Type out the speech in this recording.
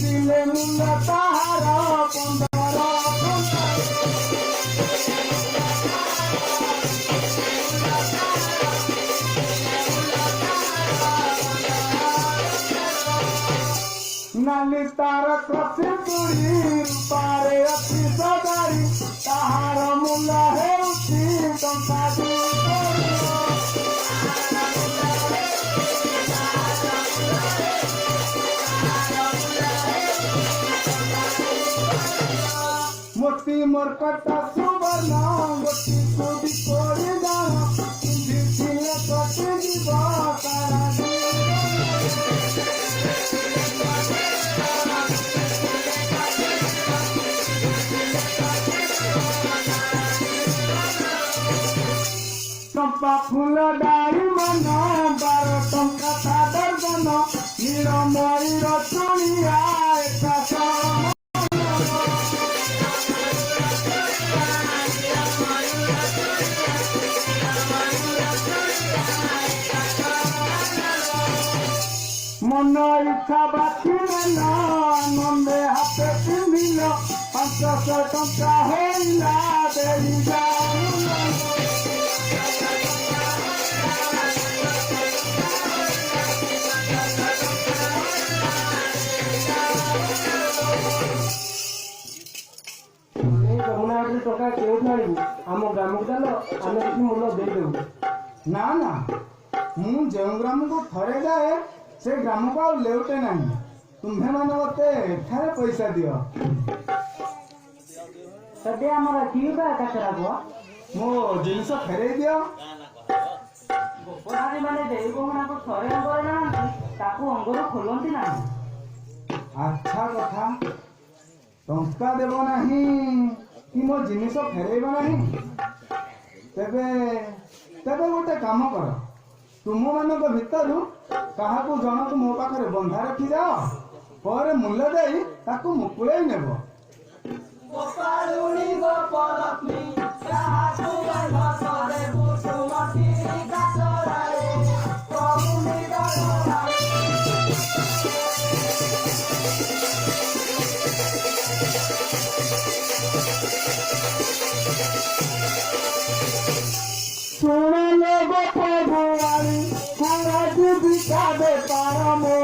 मुतिले मुल ताहार पंदर नाली तार कथि तुरी रूपारे अति सदारी ताहार मूल हेउछि टंका मोती मरकट सुवर्ण गोटी कोडी कोडी दान दिथिले कति जीव तारा चंपा फूल डाली मन 12 टंका था दर्जन नीलमयी रचुनिया मन इच्छा बाकी आनंदे हाथे पिंधिल 500 टंका होइला देई टका केउठु आम ग्राम को चल आम कि मूल्य देदेबू ना ना मु जो ग्राम को थरे जाए से ग्राम को आ लेउटे नहीं तुम्हें मैंने मते एठारे पैसा दियो सदे हमर किबा कचरा को मो जिनस फेरे दियो गोपनारी माने देई गहना को थरे अंगर ना ताकू अंगर खोलंती ना अच्छा कथा टंका देबो नहीं कि मो जिनिस फेरेइबा नहीं तेबे तेबे गोटे काम कर तुम मानक भितर क्या जनक मो पाखे बंधा रखी जाओ पर मूल्य दे ताकू मुकुले नेब सुन लोग प्रभुआरी हमारा जीविका बेपार में